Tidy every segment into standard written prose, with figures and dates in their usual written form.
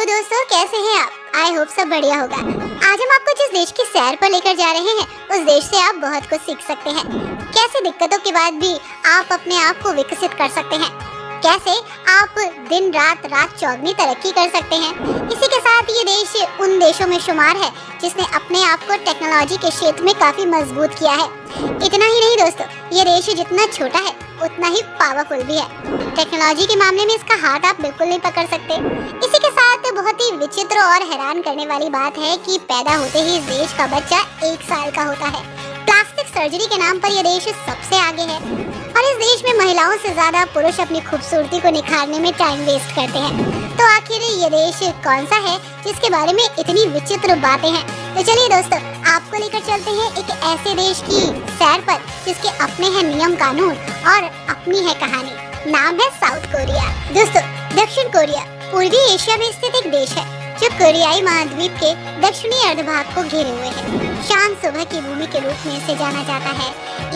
Hello दोस्तों, कैसे हैं आप? आई होप सब बढ़िया होगा। आज हम आपको जिस देश की सैर पर लेकर जा रहे हैं उस देश से आप बहुत कुछ सीख सकते हैं। कैसे दिक्कतों के बाद भी आप अपने आप को विकसित कर सकते हैं, कैसे आप दिन रात चौगनी तरक्की कर सकते हैं। इसी के साथ ये देश उन देशों में शुमार है जिसने अपने आप को टेक्नोलॉजी के क्षेत्र में काफी मजबूत किया है। इतना ही नहीं दोस्तों, ये देश जितना छोटा है उतना ही पावरफुल भी है। टेक्नोलॉजी के मामले में इसका हाथ आप बिल्कुल नहीं पकड़ सकते। इसी के साथ बहुत ही विचित्र और हैरान करने वाली बात है कि पैदा होते ही इस देश का बच्चा 1 साल का होता है। प्लास्टिक सर्जरी के नाम पर यह देश सबसे आगे है और इस देश में महिलाओं से ज्यादा पुरुष अपनी खूबसूरती को निखारने में टाइम वेस्ट करते हैं। तो आखिर ये देश कौन सा है जिसके बारे में इतनी विचित्र बातें हैं? तो चलिए दोस्तों, आपको लेकर चलते हैं एक ऐसे देश की सैर पर जिसके अपने हैं नियम कानून और अपनी है कहानी। नाम है साउथ कोरिया। दोस्तों, दक्षिण कोरिया पूर्वी एशिया में स्थित एक देश है जो कोरियाई महाद्वीप के दक्षिणी अर्धभाग को घेरे हुए है। शांत सुबह की भूमि के रूप में इसे जाना जाता है।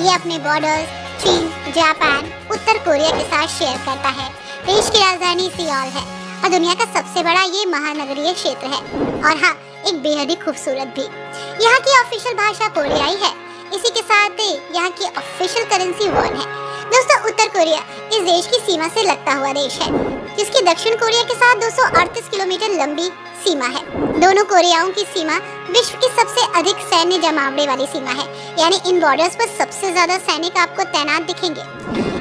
ये अपने बॉर्डर्स चीन, जापान, उत्तर कोरिया के साथ शेयर करता है। देश की राजधानी सियोल है और दुनिया का सबसे बड़ा ये महानगरीय क्षेत्र है और हाँ, एक बेहद ही खूबसूरत भी। यहाँ की ऑफिशियल भाषा कोरियाई है। इसी के साथ यहाँ की ऑफिशियल करेंसी वॉन है। दोस्तों, उत्तर कोरिया इस देश की सीमा से लगता हुआ देश है जिसकी दक्षिण कोरिया के साथ 238 किलोमीटर लंबी सीमा है। दोनों कोरियाओं की सीमा विश्व की सबसे अधिक सैन्य जमावड़े वाली सीमा है, यानी इन बॉर्डर्स पर सबसे ज्यादा सैनिक आपको तैनात दिखेंगे।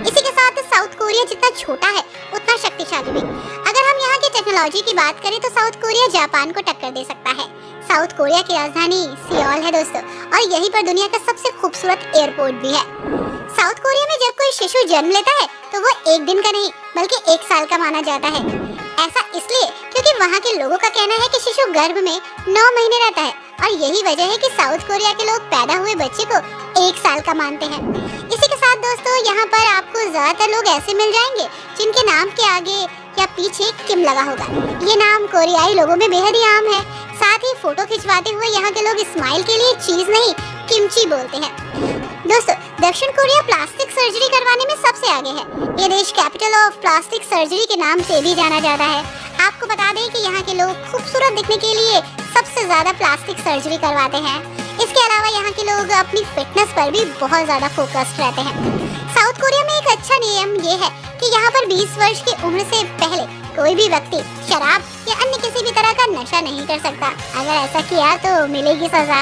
इसी के साथ साउथ कोरिया जितना छोटा है उतना शक्तिशाली भी। अगर हम यहाँ की टेक्नोलॉजी की बात करें तो साउथ कोरिया जापान को टक्कर दे सकता है। साउथ कोरिया की राजधानी सियोल है दोस्तों, और यहीं पर दुनिया का सबसे खूबसूरत एयरपोर्ट भी है। साउथ कोरिया में जब कोई शिशु जन्म लेता है तो वो 1 दिन का नहीं बल्कि 1 साल का माना जाता है। ऐसा इसलिए क्योंकि वहाँ के लोगों का कहना है कि शिशु गर्भ में 9 महीने रहता है और यही वजह है कि साउथ कोरिया के लोग पैदा हुए बच्चे को 1 साल का मानते हैं। इसी के साथ दोस्तों, यहाँ पर आपको ज्यादातर लोग ऐसे मिल जाएंगे जिनके नाम के आगे या पीछे किम लगा होगा। ये नाम कोरियाई लोगों में बेहद ही आम है। साथ ही फोटो खिंचवाते हुए यहाँ के लोग स्माइल के लिए चीज नहीं किमची बोलते हैं। दोस्तों, दक्षिण कोरिया प्लास्टिक सर्जरी करवाने में सबसे आगे है। ये देश कैपिटल ऑफ प्लास्टिक सर्जरी के नाम से भी जाना जाता है। आपको बता दें कि यहाँ के लोग खूबसूरत दिखने के लिए सबसे ज्यादा प्लास्टिक सर्जरी करवाते हैं। इसके अलावा यहाँ के लोग अपनी फिटनेस पर भी बहुत ज्यादा फोकस्ड रहते हैं। साउथ कोरिया में एक अच्छा नियम ये है कि यहाँ पर 20 वर्ष की उम्र से पहले कोई भी व्यक्ति शराब या अन्य किसी भी तरह का नशा नहीं कर सकता। अगर ऐसा किया तो मिलेगी सजा।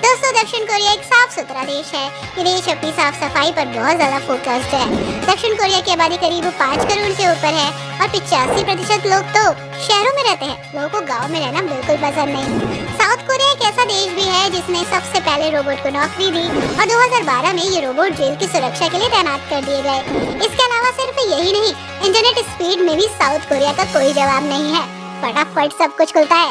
दोस्तों, दक्षिण कोरिया एक साफ सुथरा देश है। ये देश अपनी साफ सफाई पर बहुत ज्यादा फोकस्ड है। दक्षिण कोरिया की आबादी करीब 5 करोड़ से ऊपर है और 85% लोग तो शहरों में रहते हैं। लोगों को गाँव में रहना बिल्कुल पसंद नहीं। साउथ कोरिया एक ऐसा देश भी है जिसने सबसे पहले रोबोट को नौकरी दी और 2012 में ये रोबोट जेल की सुरक्षा के लिए तैनात कर दिए गए। इसके अलावा सिर्फ यही नहीं, इंटरनेट स्पीड में भी साउथ कोरिया का कोई जवाब नहीं है। फटाफट सब कुछ खुलता है।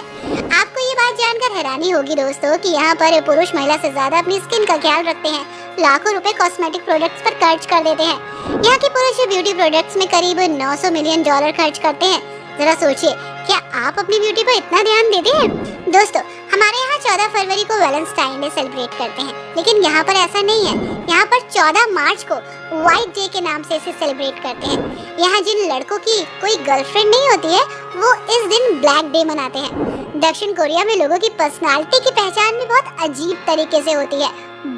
आपको ये बात जानकर हैरानी होगी दोस्तों कि यहाँ पर पुरुष महिला से ज्यादा अपनी स्किन का ख्याल रखते हैं। लाखों रुपए कॉस्मेटिक प्रोडक्ट्स पर खर्च कर देते हैं। यहाँ के पुरुष ब्यूटी प्रोडक्ट्स में करीब $900 मिलियन खर्च करते हैं। जरा सोचिए, क्या आप अपनी ब्यूटी पर इतना ध्यान देते हैं? दोस्तों, हमारे यहाँ 14 फरवरी को वैलेंटाइन डे सेलिब्रेट करते हैं, लेकिन यहाँ पर ऐसा नहीं है। यहाँ पर 14 मार्च को व्हाइट डे के नाम से इसे सेलिब्रेट करते हैं। यहाँ जिन लड़कों की कोई गर्लफ्रेंड नहीं होती है वो इस दिन ब्लैक डे मनाते हैं। दक्षिण कोरिया में लोगों की पर्सनालिटी की पहचान भी बहुत अजीब तरीके से होती है,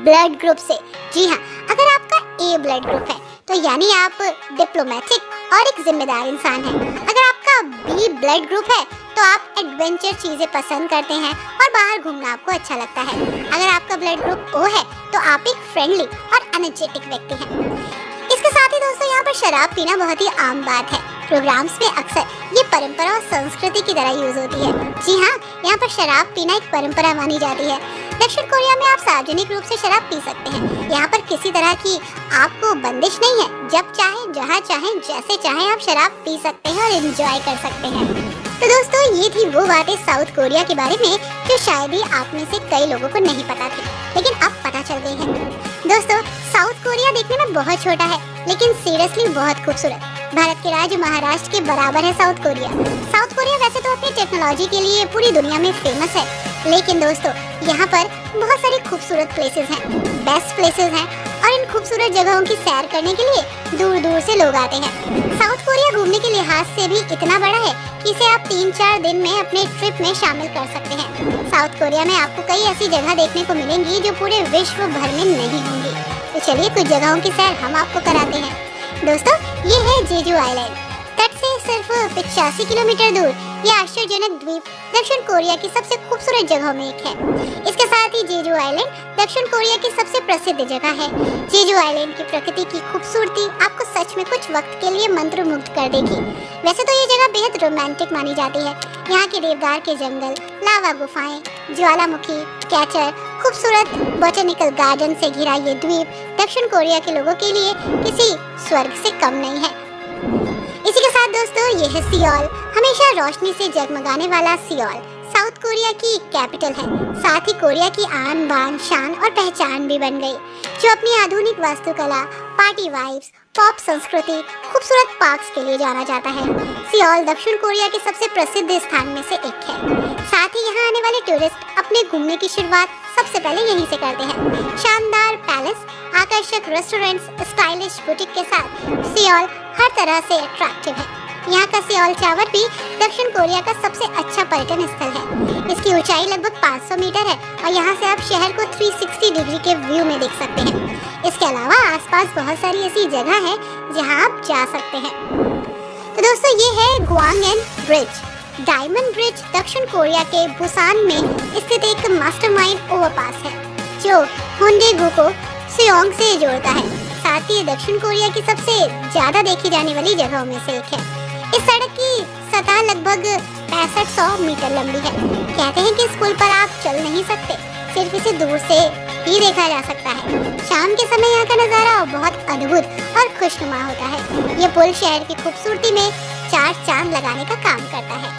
ब्लड ग्रुप से। जी हाँ, अगर आपका A ब्लड ग्रुप है तो यानी आप डिप्लोमेटिक और एक जिम्मेदार इंसान हैं। अगर आपका B ब्लड ग्रुप है तो आप एडवेंचर चीजें पसंद करते हैं और बाहर घूमना आपको अच्छा लगता है। अगर आपका ब्लड ग्रुप O है तो आप एक फ्रेंडली और एनर्जेटिक व्यक्ति हैं। इसके साथ ही दोस्तों, यहाँ पर शराब पीना बहुत ही आम बात है। प्रोग्राम्स में अक्सर ये परंपरा और संस्कृति की तरह यूज होती है। जी हाँ, यहाँ पर शराब पीना एक परंपरा मानी जाती है। दक्षिण कोरिया में आप सार्वजनिक रूप से शराब पी सकते हैं। यहाँ पर किसी तरह की आपको बंदिश नहीं है। जब चाहे, जहाँ चाहे, जैसे चाहे आप शराब पी सकते हैं और एंजॉय कर सकते हैं। तो दोस्तों, ये थी वो बातें साउथ कोरिया के बारे में जो शायद ही आप में से कई लोगों को नहीं पता थी, लेकिन अब पता चल गई है। दोस्तों, साउथ कोरिया देखने में बहुत छोटा है लेकिन सीरियसली बहुत खूबसूरत। भारत के राज्य महाराष्ट्र के बराबर है साउथ कोरिया। साउथ कोरिया वैसे तो अपनी टेक्नोलॉजी के लिए पूरी दुनिया में फेमस है, लेकिन दोस्तों, यहाँ पर बहुत सारी खूबसूरत प्लेसेस हैं, बेस्ट प्लेसेस हैं और इन खूबसूरत जगहों की सैर करने के लिए दूर दूर से लोग आते हैं। साउथ कोरिया घूमने के लिहाज से भी इतना बड़ा है कि इसे आप 3-4 दिन में अपने ट्रिप में शामिल कर सकते हैं। साउथ कोरिया में आपको कई ऐसी जगह देखने को मिलेंगी जो पूरे विश्व भर में नहीं होंगी। तो चलिए कुछ जगहों की सैर हम आपको कराते हैं। दोस्तों, ये है जेजू आइलैंड। तट से सिर्फ 85 किलोमीटर दूर यह आश्चर्यजनक द्वीप दक्षिण कोरिया की सबसे खूबसूरत जगहों में एक है। इसके साथ ही जेजू आइलैंड दक्षिण कोरिया की सबसे प्रसिद्ध जगह है। जेजू आइलैंड की प्रकृति की खूबसूरती आपको सच में कुछ वक्त के लिए मंत्रमुग्ध कर देगी। वैसे तो ये जगह बेहद रोमांटिक मानी जाती है। यहाँ के देवदार के जंगल, लावा गुफाएं, ज्वालामुखी, कैचर, खूबसूरत बॉटनिकल गार्डन से घिरा ये द्वीप दक्षिण कोरिया के लोगों के लिए किसी स्वर्ग से कम नहीं है। इसी के साथ दोस्तों, ये है सियोल। हमेशा रोशनी से जगमगाने वाला सियोल साउथ कोरिया की कैपिटल है। साथ ही कोरिया की आन बान शान और पहचान भी बन गई, जो अपनी आधुनिक वास्तुकला, पार्टी वाइब्स, पॉप संस्कृति, खूबसूरत पार्क्स के लिए जाना जाता है। सियोल दक्षिण कोरिया के सबसे प्रसिद्ध स्थान में से एक है। साथ ही यहाँ आने वाले टूरिस्ट अपने घूमने की शुरुआत सबसे पहले यहीं से करते हैं। शानदार पैलेस, आकर्षक रेस्टोरेंट्स, स्टाइलिश बुटीक के साथ सियोल हर तरह से अट्रैक्टिव है। यहाँ का सियोल टावर भी दक्षिण कोरिया का सबसे अच्छा पर्यटन स्थल है। इसकी ऊंचाई लगभग 500 मीटर है और यहाँ से आप शहर को 360 डिग्री के व्यू में देख सकते हैं। इसके अलावा आसपास बहुत सारी ऐसी जगह है जहाँ आप जा सकते हैं। तो दोस्तों, ये है ग्वांगेन ब्रिज। डायमंड ब्रिज दक्षिण कोरिया के बुसान में स्थित एक मास्टरमाइंड ओवरपास है जो होन्डेगु को सियोंग से जोड़ता है। साथ ही दक्षिण कोरिया की सबसे ज्यादा देखी जाने वाली जगहों में से एक है। इस सड़क की सतह लगभग 6500 मीटर लंबी है। कहते हैं कि इस पुल पर आप चल नहीं सकते, सिर्फ इसे दूर से ही देखा जा सकता है। शाम के समय यहाँ का नज़ारा बहुत अद्भुत और खुशनुमा होता है। ये पुल शहर की खूबसूरती में 4 चांद लगाने का काम करता है।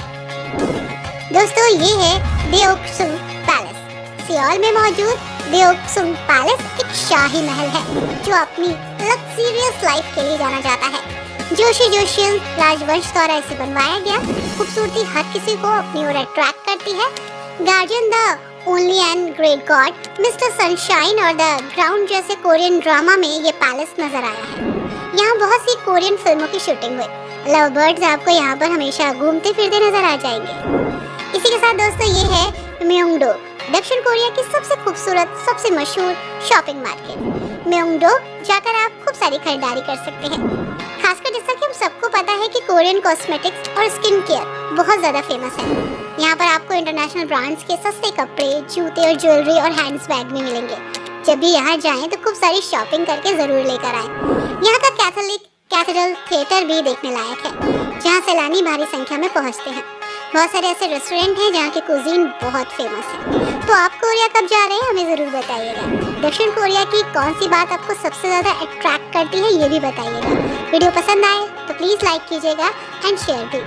दोस्तों, ये है देओक्सुंग पैलेस। सियोल में मौजूद देओक्सुंग पैलेस एक शाही महल है जो अपनी लग्जरियस लाइफ के लिए जाना जाता है। जोशियन राजवंश द्वारा इसे बनवाया गया। खूबसूरती हर किसी को अपनी ओर अट्रैक्ट करती है। Guardian the only and great God, mister sunshine और द ग्राउंड जैसे कोरियन ड्रामा में ये पैलेस नजर आया है। यहाँ बहुत सी कोरियन फिल्मों की शूटिंग हुई। लव बर्ड्स आपको यहाँ पर हमेशा घूमते फिरते नजर आ जाएंगे। इसी के साथ दोस्तों, ये है म्योंगडो, दक्षिण कोरिया की सबसे खूबसूरत, सबसे मशहूर शॉपिंग मार्केट। म्योंगडो जाकर आप खूब सारी खरीदारी कर सकते हैं। खासकर जैसा कि हम सबको पता है कि कोरियन कॉस्मेटिक्स और स्किन केयर बहुत ज़्यादा फेमस है। यहाँ पर आपको इंटरनेशनल ब्रांड्स के सस्ते कपड़े, जूते और ज्वेलरी और हैंड्स बैग भी मिलेंगे। जब भी यहाँ जाएं तो खूब सारी शॉपिंग करके ज़रूर लेकर आएं। यहाँ का कैथेड्रल थिएटर भी देखने लायक है, जहाँ सैलानी भारी संख्या में पहुँचते हैं। बहुत सारे ऐसे रेस्टोरेंट हैं जहाँ की कुजीन बहुत फेमस है। तो आप कोरिया कब जा रहे हैं हमें ज़रूर बताइएगा। दक्षिण कोरिया की कौन सी बात आपको सबसे ज़्यादा अट्रैक्ट करती है ये भी बताइएगा। वीडियो पसंद आए तो प्लीज़ लाइक कीजिएगा एंड शेयर भी।